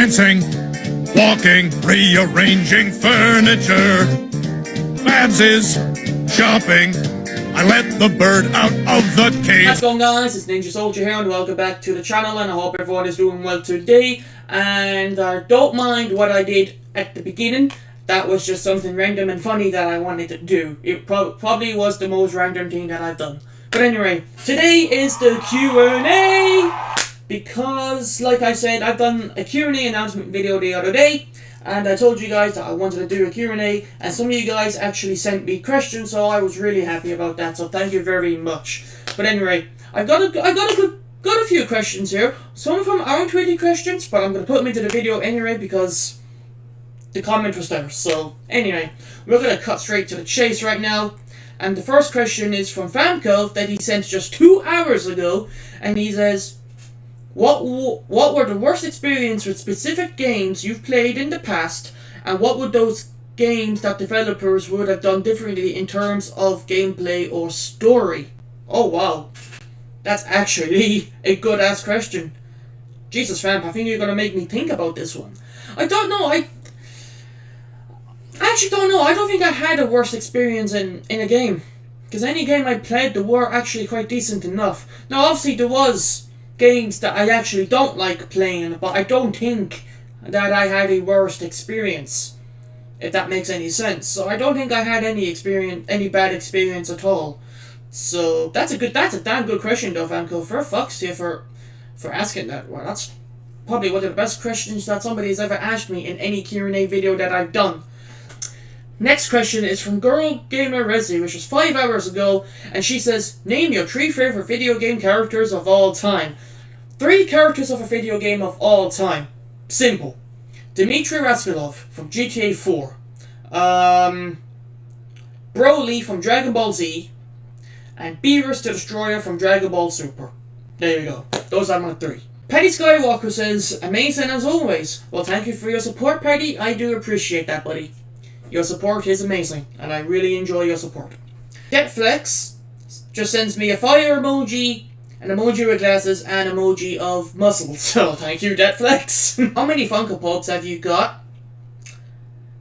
dancing, walking, rearranging furniture. Babs is shopping. I let the bird out of the cage. How's it going, guys? It's Ninja Soldier here, and welcome back to the channel, and I hope everyone is doing well today. And don't mind what I did at the beginning. That was just something random and funny that I wanted to do. It probably was the most random thing that I've done. But anyway, today is the Q&A, because, like I said, I've done a Q&A announcement video the other day, and I told you guys that I wanted to do a Q&A, and some of you guys actually sent me questions, so I was really happy about that, so thank you very much. But anyway, I got a few questions here. Some of them aren't really questions, but I'm going to put them into the video anyway, because the comment was there. So anyway, we're going to cut straight to the chase right now. And the first question is from Famco that he sent just 2 hours ago, and he says, What were the worst experience with specific games you've played in the past, and what would those games that developers would have done differently in terms of gameplay or story? Oh wow, that's actually a good ass question. Jesus, fam, I think you're gonna make me think about this one. I don't know, I actually don't know. I don't think I had a worst experience in a game, because any game I played, they were actually quite decent enough. Now obviously there was games that I actually don't like playing, but I don't think that I had a worst experience, if that makes any sense. So I don't think I had any bad experience at all. So that's a damn good question though, Famco. For fuck's sake, for asking that. Well, that's probably one of the best questions that somebody has ever asked me in any Q&A video that I've done. Next question is from Girl Gamer Resi, which was 5 hours ago, and she says, name your 3 favorite video game characters of all time. 3 characters of a video game of all time. Simple. Dmitry Rascalov from GTA 4. Broly from Dragon Ball Z. And Beerus the Destroyer from Dragon Ball Super. There you go. Those are my 3. Patty Skywalker says, amazing as always. Well, thank you for your support, Patty. I do appreciate that, buddy. Your support is amazing, and I really enjoy your support. Jetflex just sends me a fire emoji, an emoji with glasses, and an emoji of muscles. So thank you, Jetflex. How many Funko Pops have you got?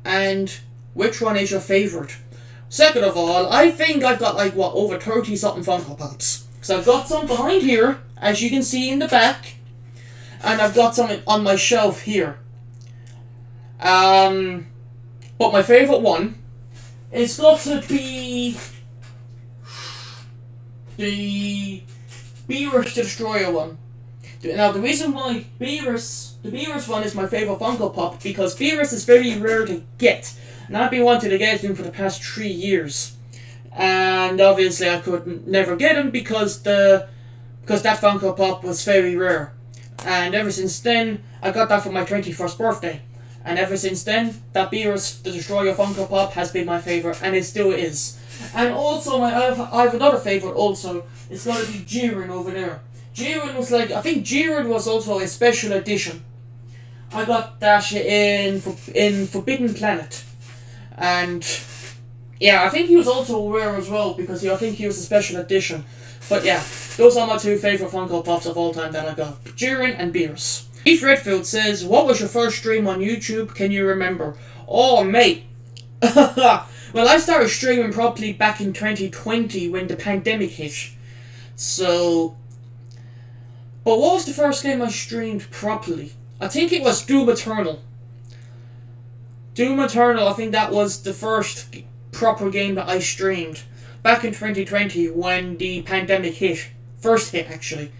And which one is your favourite? Second of all, I think I've got like, what, over 30 something Funko Pops. So I've got some behind here, as you can see in the back, and I've got some on my shelf here. But my favourite one is got to be the Beerus the Destroyer one. Now the reason why the Beerus one is my favourite Funko Pop, because Beerus is very rare to get, and I've been wanting to get him for the past 3 years, and obviously I could never get him because that Funko Pop was very rare, and ever since then I got that for my 21st birthday. And ever since then, that Beerus the Destroyer Funko Pop has been my favourite, and it still is. And also, I have another favourite also. It's got to be Jiren over there. Jiren was like, I think Jiren was also a special edition. I got that in Forbidden Planet. And yeah, I think he was also rare as well, because I think he was a special edition. But yeah, those are my 2 favourite Funko Pops of all time that I got. Jiren and Beerus. Keith Redfield says, what was your first stream on YouTube? Can you remember? Oh, mate. Well, I started streaming properly back in 2020 when the pandemic hit. So, but what was the first game I streamed properly? I think it was Doom Eternal. Doom Eternal, I think that was the first proper game that I streamed back in 2020 when the pandemic hit. First hit, actually.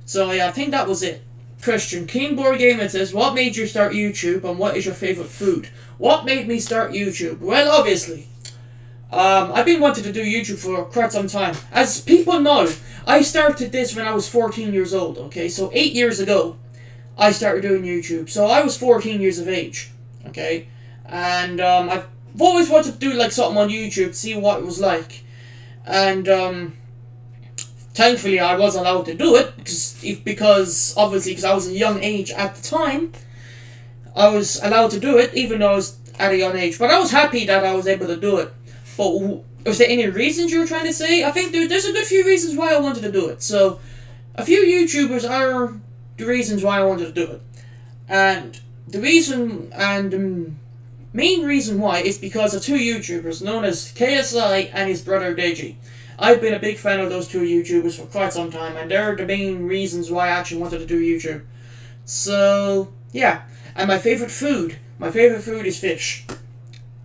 So yeah, I think that was it. Question. Keenboard Gamer says, what made you start YouTube, and what is your favourite food? What made me start YouTube? Well, obviously, I've been wanting to do YouTube for quite some time. As people know, I started this when I was 14 years old, okay? So 8 years ago, I started doing YouTube. So I was 14 years of age, okay? And I've always wanted to do like something on YouTube, see what it was like. And thankfully, I was allowed to do it, because obviously I was a young age at the time, I was allowed to do it, even though I was at a young age. But I was happy that I was able to do it. But was there any reasons you were trying to say? I think there's a good few reasons why I wanted to do it. So, a few YouTubers are the reasons why I wanted to do it. the reason and main reason why is because of two YouTubers known as KSI and his brother Deji. I've been a big fan of those two YouTubers for quite some time, and they're the main reasons why I actually wanted to do YouTube. So, yeah. And my favourite food is fish.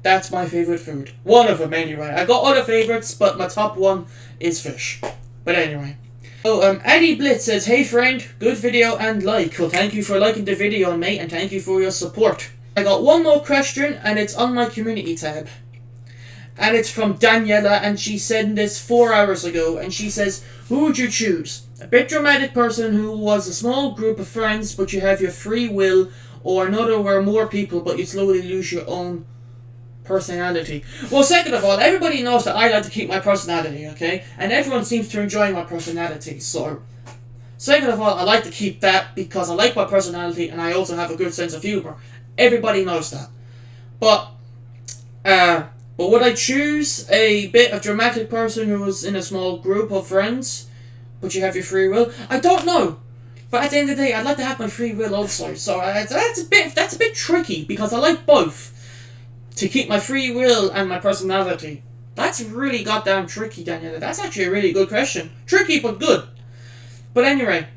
That's my favourite food. One of them, anyway. I got other favourites, but my top one is fish. But anyway. So, Eddie Blitz says, "Hey friend, good video and like." Well, thank you for liking the video, mate, and thank you for your support. I got one more question, and it's on my community tab. And it's from Daniela, and she sent this 4 hours ago, and she says, "Who would you choose? A bit dramatic person who was a small group of friends, but you have your free will, or another where more people, but you slowly lose your own personality?" Well, second of all, everybody knows that I like to keep my personality, okay? And everyone seems to enjoy my personality, so... Second of all, I like to keep that because I like my personality and I also have a good sense of humor. Everybody knows that. But would I choose a bit of dramatic person who was in a small group of friends, but you have your free will? I don't know. But at the end of the day, I'd like to have my free will also. So that's a bit tricky because I like both. To keep my free will and my personality. That's really goddamn tricky, Daniela. That's actually a really good question. Tricky, but good. But anyway,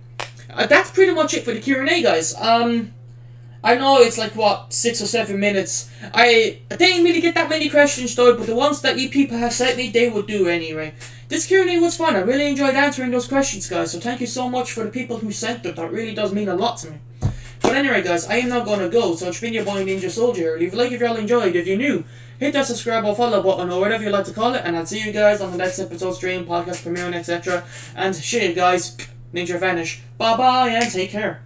that's pretty much it for the Q&A, guys. I know it's like, 6 or 7 minutes. I didn't really get that many questions though, but the ones that you people have sent me, they would do anyway. This Q&A was fun. I really enjoyed answering those questions, guys. So thank you so much for the people who sent them. That really does mean a lot to me. But anyway, guys, I am now gonna go. So it's been your boy Ninja Soldier. Leave a like if y'all enjoyed. If you're new, hit that subscribe or follow button or whatever you like to call it. And I'll see you guys on the next episode, stream, podcast, premiere, etc. And shit, guys, Ninja vanish. Bye bye and take care.